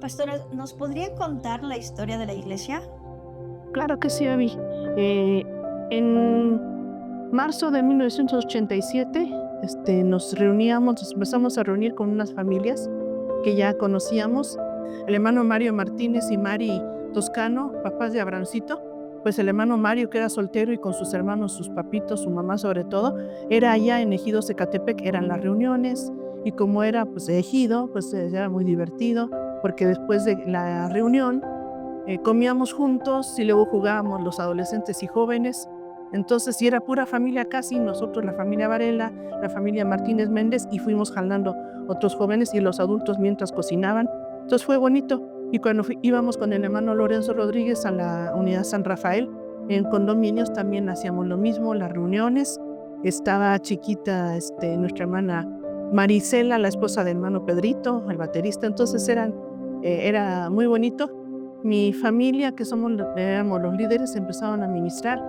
Pastora, ¿nos podría contar la historia de la iglesia? Claro que sí, Abby. En marzo de 1987, nos empezamos a reunir con unas familias que ya conocíamos. El hermano Mario Martínez y Mari Toscano, papás de Abrancito. Pues el hermano Mario, que era soltero y con sus hermanos, sus papitos, su mamá sobre todo, era allá en Ejido Zacatepec, eran las reuniones. Y como era pues de ejido, pues era muy divertido, porque después de la reunión comíamos juntos y luego jugábamos los adolescentes y jóvenes. Entonces, si era pura familia casi, nosotros, la familia Varela, la familia Martínez Méndez, y fuimos jalando otros jóvenes y los adultos mientras cocinaban. Entonces fue bonito. Y cuando íbamos con el hermano Lorenzo Rodríguez a la unidad San Rafael, en condominios también hacíamos lo mismo, las reuniones. Estaba chiquita nuestra hermana Marisela, la esposa del hermano Pedrito, el baterista. Entonces era muy bonito. Mi familia, que éramos los líderes, empezaron a ministrar.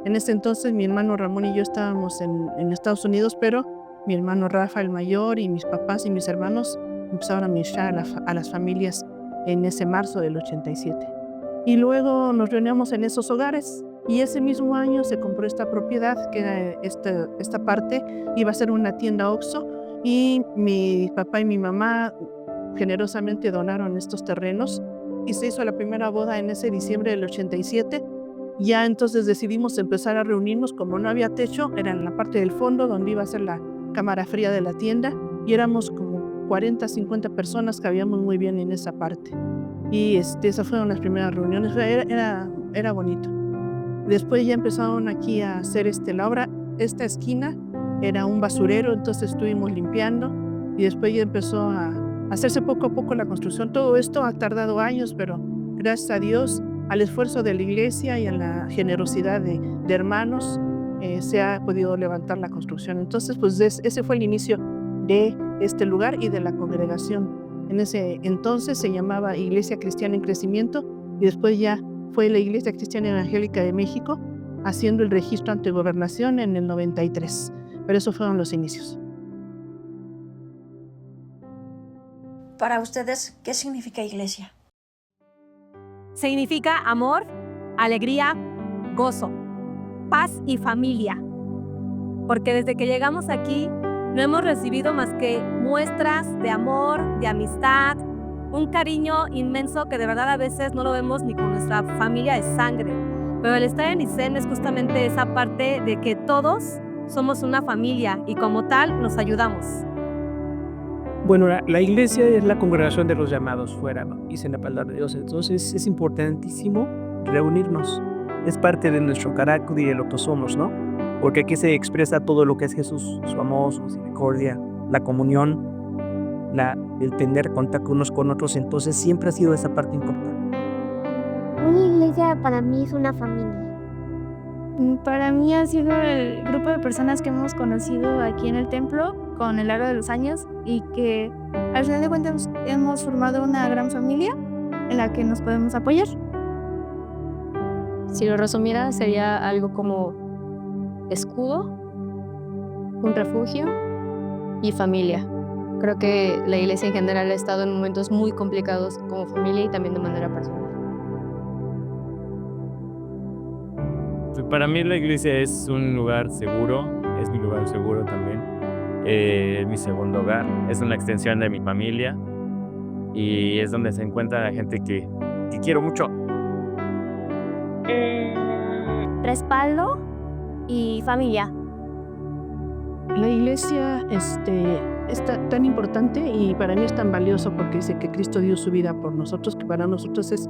En ese entonces mi hermano Ramón y yo estábamos en Estados Unidos, pero mi hermano Rafa, el mayor, y mis papás y mis hermanos empezaron a ministrar a las familias en ese marzo del 87. Y luego nos reuníamos en esos hogares, y ese mismo año se compró esta propiedad, que era esta parte, iba a ser una tienda Oxxo, y mi papá y mi mamá generosamente donaron estos terrenos y se hizo la primera boda en ese diciembre del 87. Ya entonces decidimos empezar a reunirnos. Como no había techo, era en la parte del fondo donde iba a ser la cámara fría de la tienda, y éramos como 40, 50 personas que habíamos muy bien en esa parte. Y esas fueron las primeras reuniones. Era bonito. Después ya empezaron aquí a hacer la obra. Esta esquina era un basurero, entonces estuvimos limpiando, y después ya empezó a hacerse poco a poco la construcción. Todo esto ha tardado años, pero gracias a Dios, al esfuerzo de la iglesia y a la generosidad de hermanos, se ha podido levantar la construcción. Entonces, pues ese fue el inicio de este lugar y de la congregación. En ese entonces se llamaba Iglesia Cristiana en Crecimiento, y después ya fue la Iglesia Cristiana Evangélica de México, haciendo el registro ante gobernación en el 93. Pero esos fueron los inicios. Para ustedes, ¿qué significa iglesia? Significa amor, alegría, gozo, paz y familia. Porque desde que llegamos aquí no hemos recibido más que muestras de amor, de amistad, un cariño inmenso que de verdad a veces no lo vemos ni con nuestra familia de sangre. Pero el estar en ISEN es justamente esa parte de que todos somos una familia y como tal nos ayudamos. Bueno, la iglesia es la congregación de los llamados fuera, ¿no? Dice la palabra de Dios. Entonces es importantísimo reunirnos. Es parte de nuestro carácter y de lo que somos, ¿no? Porque aquí se expresa todo lo que es Jesús, su amor, su misericordia, la comunión, el tener contacto unos con otros. Entonces siempre ha sido esa parte importante. Una iglesia para mí es una familia. Para mí ha sido el grupo de personas que hemos conocido aquí en el templo con el largo de los años, y que al final de cuentas hemos formado una gran familia en la que nos podemos apoyar. Si lo resumiera, sería algo como escudo, un refugio y familia. Creo que la iglesia en general ha estado en momentos muy complicados como familia y también de manera personal. Para mí la iglesia es un lugar seguro, es mi lugar seguro también. Es mi segundo hogar, es una extensión de mi familia y es donde se encuentra la gente que quiero mucho. Respaldo y familia. La iglesia es tan importante, y para mí es tan valioso porque dice que Cristo dio su vida por nosotros, que para nosotros es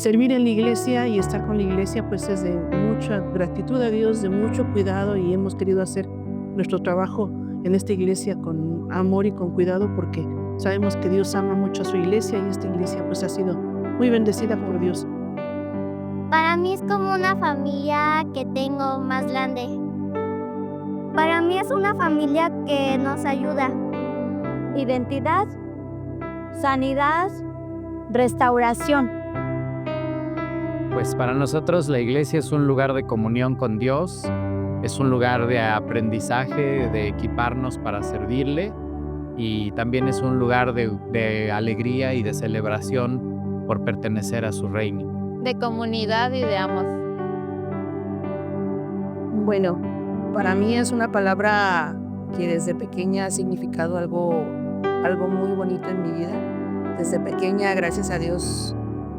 servir en la iglesia y estar con la iglesia, pues es de mucha gratitud a Dios, de mucho cuidado, y hemos querido hacer nuestro trabajo en esta iglesia con amor y con cuidado, porque sabemos que Dios ama mucho a su iglesia, y esta iglesia pues ha sido muy bendecida por Dios. Para mí es como una familia que tengo más grande. Para mí es una familia que nos ayuda. Identidad, sanidad, restauración. Pues para nosotros la iglesia es un lugar de comunión con Dios, es un lugar de aprendizaje, de equiparnos para servirle, y también es un lugar de alegría y de celebración por pertenecer a su reino. De comunidad y de amor. Bueno, para mí es una palabra que desde pequeña ha significado algo muy bonito en mi vida. Desde pequeña, gracias a Dios,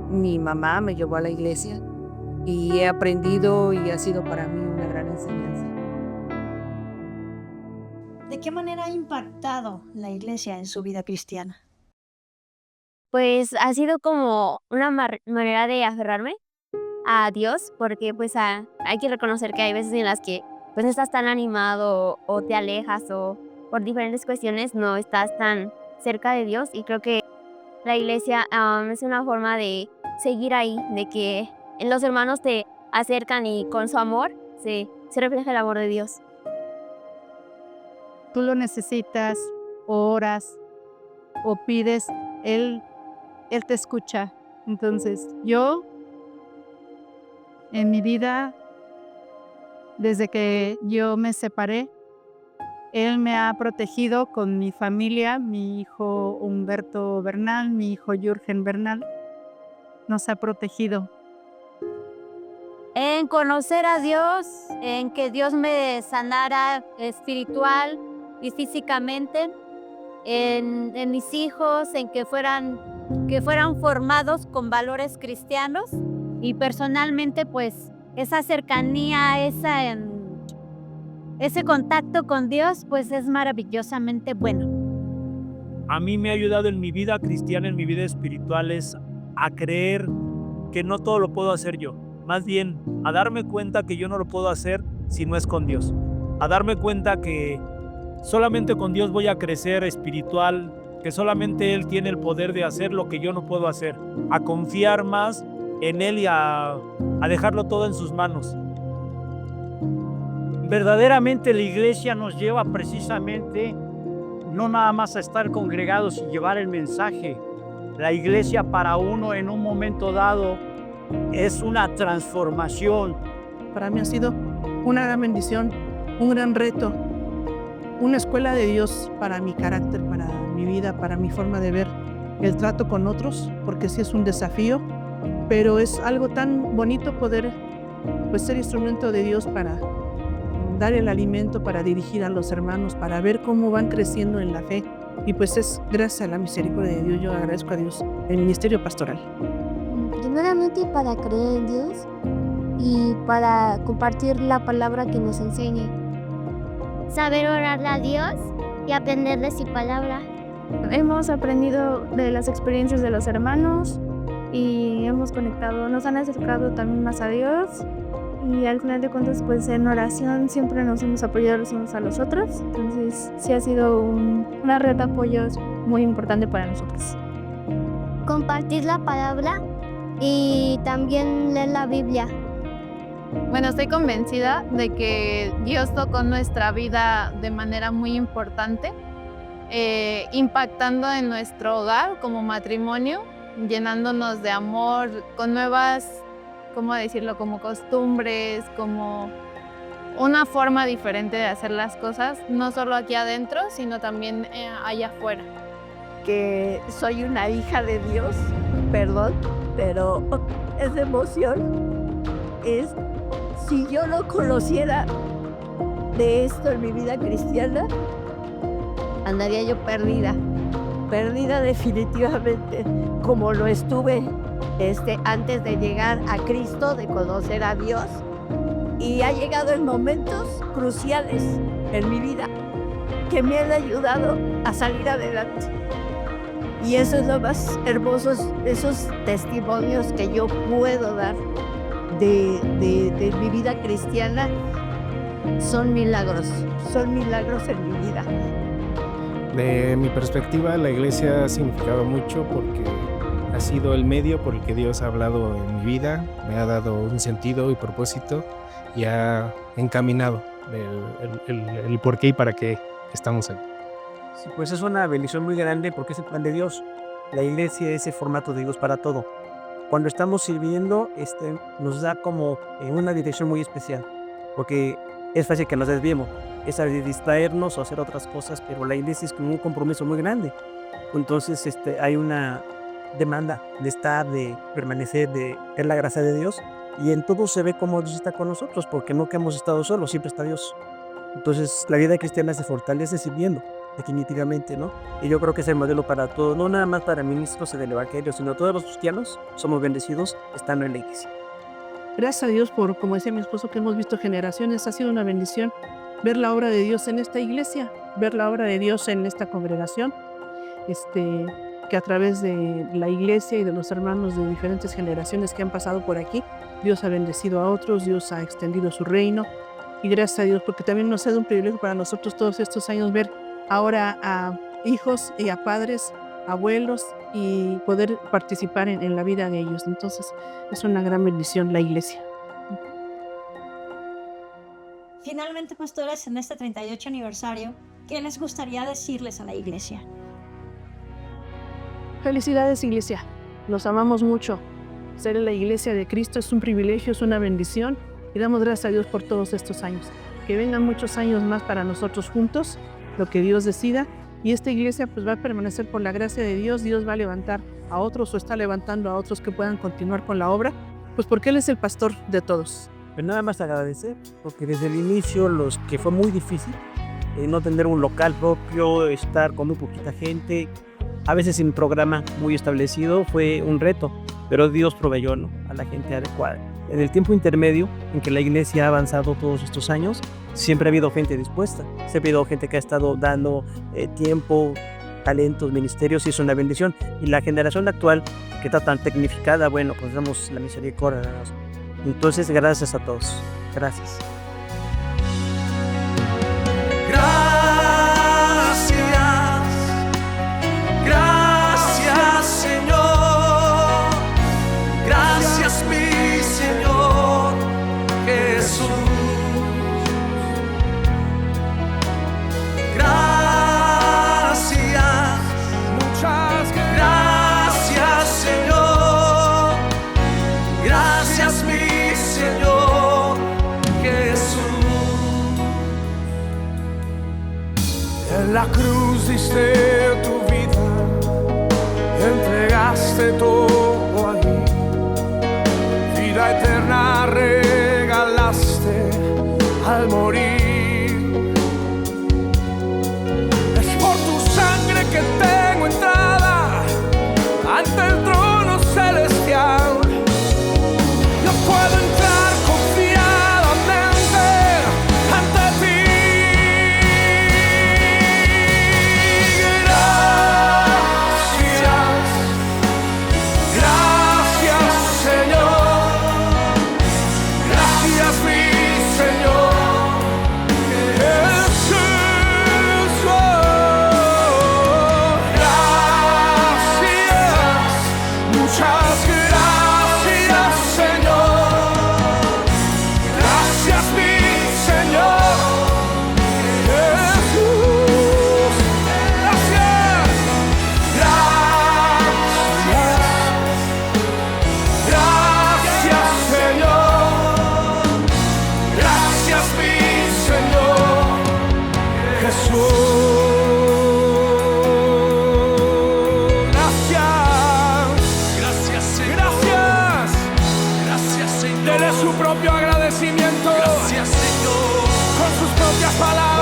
mi mamá me llevó a la iglesia y he aprendido y ha sido para mí una gran enseñanza. ¿De qué manera ha impactado la iglesia en su vida cristiana? Pues ha sido como una manera de aferrarme a Dios, porque pues hay que reconocer que hay veces en las que pues no estás tan animado o te alejas o por diferentes cuestiones no estás tan cerca de Dios, y creo que la iglesia es una forma de seguir ahí, de que los hermanos te acercan y con su amor se refleja el amor de Dios. Tú lo necesitas, o oras, o pides, Él te escucha. Entonces, yo, en mi vida, desde que yo me separé, Él me ha protegido con mi familia, mi hijo Humberto Bernal, mi hijo Jürgen Bernal, nos ha protegido. En conocer a Dios, en que Dios me sanara espiritual y físicamente, en mis hijos, en que fueran formados con valores cristianos, y personalmente pues esa cercanía, ese contacto con Dios pues es maravillosamente bueno. A mí me ha ayudado en mi vida cristiana, en mi vida espiritual, es a creer que no todo lo puedo hacer yo. Más bien, a darme cuenta que yo no lo puedo hacer si no es con Dios. A darme cuenta que solamente con Dios voy a crecer espiritual, que solamente Él tiene el poder de hacer lo que yo no puedo hacer. A confiar más en Él y a dejarlo todo en sus manos. Verdaderamente la iglesia nos lleva precisamente no nada más a estar congregados y llevar el mensaje. La iglesia para uno en un momento dado es una transformación. Para mí ha sido una gran bendición, un gran reto, una escuela de Dios para mi carácter, para mi vida, para mi forma de ver el trato con otros, porque sí es un desafío, pero es algo tan bonito poder ser instrumento de Dios para dar el alimento, para dirigir a los hermanos, para ver cómo van creciendo en la fe. Y pues es gracias a la misericordia de Dios, yo agradezco a Dios el ministerio pastoral. Primeramente para creer en Dios y para compartir la palabra que nos enseñe. Saber orarle a Dios y aprender de su palabra. Hemos aprendido de las experiencias de los hermanos y hemos conectado, nos han acercado también más a Dios, y al final de cuentas pues en oración siempre nos hemos apoyado los unos a los otros. Entonces sí ha sido una red de apoyos muy importante para nosotros. Compartir la palabra y también leer la Biblia. Bueno, estoy convencida de que Dios tocó nuestra vida de manera muy importante, impactando en nuestro hogar como matrimonio, llenándonos de amor, con nuevas, ¿cómo decirlo?, como costumbres, como una forma diferente de hacer las cosas, no solo aquí adentro, sino también allá afuera. Que soy una hija de Dios, perdón, pero esa emoción es, si yo no conociera de esto en mi vida cristiana, andaría yo perdida definitivamente, como lo estuve antes de llegar a Cristo, de conocer a Dios, y ha llegado en momentos cruciales en mi vida que me han ayudado a salir adelante. Y eso es lo más hermoso, esos testimonios que yo puedo dar de mi vida cristiana, son milagros en mi vida. De mi perspectiva, la iglesia ha significado mucho porque ha sido el medio por el que Dios ha hablado en mi vida, me ha dado un sentido y propósito y ha encaminado el por qué y para qué estamos aquí. Sí, pues es una bendición muy grande porque es el plan de Dios. La iglesia es el formato de Dios para todo. Cuando estamos sirviendo, nos da como en una dirección muy especial, porque es fácil que nos desviemos, es a distraernos o hacer otras cosas, pero la iglesia es como un compromiso muy grande. Entonces hay una demanda de estar, de permanecer, de ver la gracia de Dios, y en todo se ve cómo Dios está con nosotros, porque nunca hemos estado solos, siempre está Dios. Entonces la vida cristiana se fortalece sirviendo, definitivamente, ¿no? Y yo creo que es el modelo para todos, no nada más para ministros del Evangelio, sino todos los cristianos somos bendecidos estando en la iglesia. Gracias a Dios por, como decía mi esposo, que hemos visto generaciones, ha sido una bendición ver la obra de Dios en esta iglesia, ver la obra de Dios en esta congregación, que a través de la iglesia y de los hermanos de diferentes generaciones que han pasado por aquí, Dios ha bendecido a otros, Dios ha extendido su reino, y gracias a Dios, porque también nos ha dado un privilegio para nosotros todos estos años ver ahora a hijos y a padres, abuelos, y poder participar en la vida de ellos. Entonces es una gran bendición la iglesia. Finalmente, pastores, en este 38 aniversario, ¿qué les gustaría decirles a la iglesia? Felicidades, iglesia. Los amamos mucho. Ser en la iglesia de Cristo es un privilegio, es una bendición, y damos gracias a Dios por todos estos años. Que vengan muchos años más para nosotros juntos, lo que Dios decida, y esta iglesia pues va a permanecer por la gracia de Dios. Dios va a levantar a otros o está levantando a otros que puedan continuar con la obra, pues porque Él es el pastor de todos. Pero nada más agradecer, porque desde el inicio los que fue muy difícil, no tener un local propio, estar con muy poquita gente, a veces sin programa muy establecido, fue un reto, pero Dios proveyó, ¿no?, a la gente adecuada. En el tiempo intermedio en que la iglesia ha avanzado todos estos años, siempre ha habido gente dispuesta, siempre ha habido gente que ha estado dando tiempo, talentos, ministerios, y es una bendición. Y la generación actual, que está tan tecnificada, bueno, pues damos la misericordia de Dios. Entonces, gracias a todos. Gracias. Gracias, Señor. Gracias, mi Señor Jesús. Gracias, muchas gracias, Señor. Gracias, mi Señor Jesús. En la cruz diste tu vida, entregaste todo ahí, vida eterna regalaste al morir. Es por tu sangre que tengo entrada ante el trono celestial. Yo puedo entrar confiadamente ante ti. Gracias, Señor. Gracias, mi Señor Jesús. Gracias, muchas gracias, Señor. Gracias, mi Señor Jesús. Gracias, gracias, Señor. Gracias, mi Señor Jesús. Gracias, gracias, Señor. Dele su propio agradecimiento. Gracias, Señor. Con sus propias palabras.